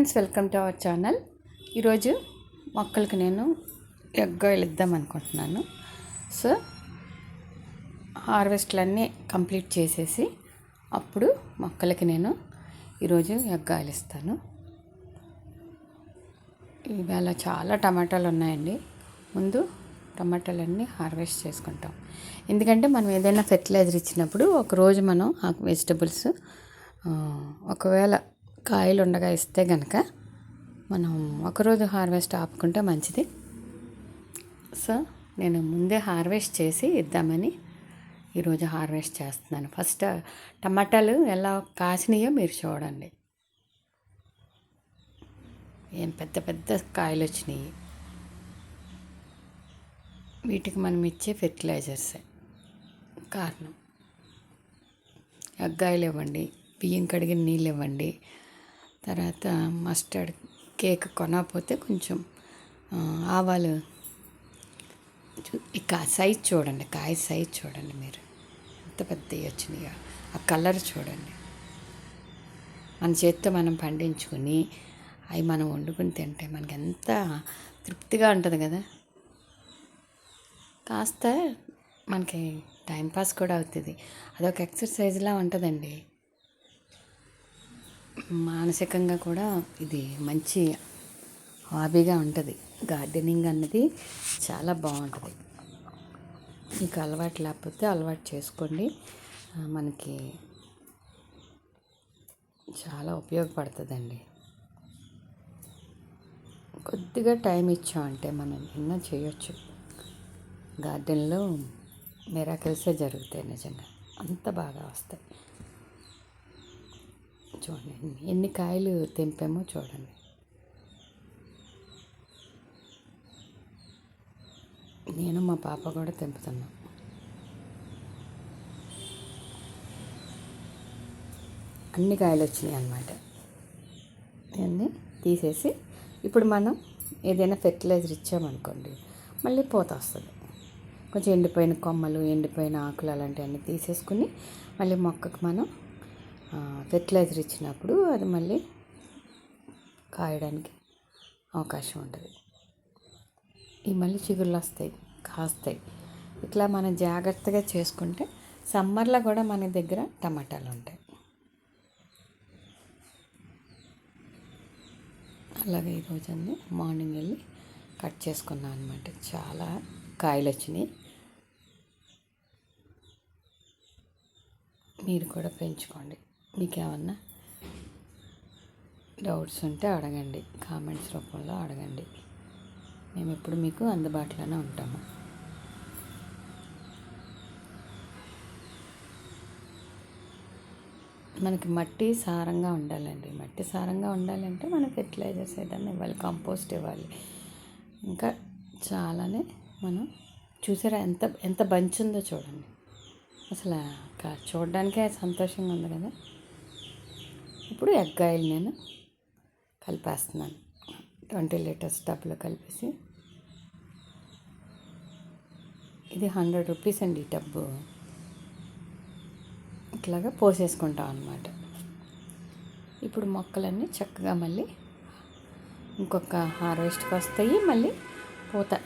Friends, welcome to our channel. ఈరోజు మొక్కలకి నేను ఎగ్ ఆయిల్ ఇద్దాం అనుకుంటున్నాను. సో హార్వెస్ట్లన్నీ కంప్లీట్ చేసేసి అప్పుడు మొక్కలకి నేను ఈరోజు ఎగ్ ఆయిల్ ఇస్తాను. ఇవాళ చాలా టమాటాలు ఉన్నాయండి. ముందు టమాటాలన్నీ హార్వెస్ట్ చేసుకుంటాం. ఎందుకంటే మనం ఏదైనా ఫెర్టిలైజర్ ఇచ్చినప్పుడు ఒకరోజు మనం ఆ వెజిటబుల్స్ ఒకవేళ కాయలు ఉండగా ఇస్తే కనుక మనం ఒకరోజు హార్వెస్ట్ ఆపుకుంటే మంచిది. సో నేను ముందే హార్వెస్ట్ చేసి ఇద్దామని ఈరోజు హార్వెస్ట్ చేస్తున్నాను. ఫస్ట్ టమాటాలు ఎలా కాసినాయో మీరు చూడండి. ఏం పెద్ద పెద్ద కాయలు వచ్చినాయి. వీటికి మనం ఇచ్చే ఫెర్టిలైజర్సే కారణం. ఎగ్గాయలు ఇవ్వండి, బియ్యం కడిగిన నీళ్ళు ఇవ్వండి, తర్వాత మస్టర్డ్ కేక్ కొనకపోతే కొంచెం ఆవాలు. సైజ్ చూడండి, కాయ సైజ్ చూడండి మీరు ఎంత పెద్దవి వచ్చినాయో. ఆ కలర్ చూడండి. మన చేత్తో మనం పండించుకొని అవి మనం వండుకుని తింటే మనకి ఎంత తృప్తిగా ఉంటుంది కదా. కాస్త మనకి టైంపాస్ కూడా అవుతుంది. అదొక ఎక్సర్సైజ్లా ఉంటుందండి. మానసికంగా కూడా ఇది మంచి హాబీగా ఉంటుంది. గార్డెనింగ్ అన్నది చాలా బాగుంటుంది. మీకు అలవాటు లేకపోతే అలవాటు చేసుకోండి. మనకి చాలా ఉపయోగపడుతుందండి. కొద్దిగా టైం ఇచ్చామంటే మనం ఎన్నో చేయొచ్చు. గార్డెన్లో మిరాకిల్సే జరుగుతాయి. నిజంగా అంత బాగా వస్తాయి. చూడండి ఎన్ని కాయలు తెంపామో చూడండి. నేను మా పాప కూడా తెంపుతున్నాం. అన్ని కాయలు వచ్చినాయి అన్నమాట. ఇవన్నీ తీసేసి ఇప్పుడు మనం ఏదైనా ఫెర్టిలైజర్ ఇచ్చామనుకోండి మళ్ళీ పూత వస్తుంది. కొంచెం ఎండిపోయిన కొమ్మలు, ఎండిపోయిన ఆకులు అలాంటివన్నీ తీసేసుకుని మళ్ళీ మొక్కకు మనం ఫెర్టిలైజర్ ఇచ్చినప్పుడు అది మళ్ళీ కాయడానికి అవకాశం ఉంటుంది. ఈ మళ్ళీ చిగుళ్ళు వస్తాయి, కాస్తాయి. ఇట్లా మనం జాగ్రత్తగా చేసుకుంటే సమ్మర్లో కూడా మన దగ్గర టమాటాలు ఉంటాయి. అలాగే ఈరోజు మార్నింగ్ వెళ్ళి కట్ చేసుకున్నాను అనమాట. చాలా కాయలు వచ్చినాయి. మీరు కూడా పెంచుకోండి. మీకు ఏమన్నా డౌట్స్ ఉంటే అడగండి, కామెంట్స్ రూపంలో అడగండి. మేము ఎప్పుడు మీకు అందుబాటులోనే ఉంటాము. మనకి మట్టి సారంగా ఉండాలండి. మట్టి సారంగా ఉండాలంటే మన ఫెర్టిలైజర్స్ ఏదైనా ఇవ్వాలి, కంపోస్ట్ ఇవ్వాలి. ఇంకా చాలానే మనం చూసారా ఎంత ఎంత బంచ్ ఉందో చూడండి. అసలు చూడడానికే సంతోషంగా ఉంది కదా. ఇప్పుడు ఎగ్ ఆయిల్ నేను కలిపేస్తున్నాను. 20 లీటర్స్ టబ్లో కలిపేసి, ఇది 100 రూపీస్ అండి ఈ టబ్బు. ఇట్లాగా పోసేసుకుంటాం అన్నమాట. ఇప్పుడు మొక్కలన్నీ చక్కగా మళ్ళీ ఇంకొక హార్వెస్ట్కి వస్తాయి. మళ్ళీ పూత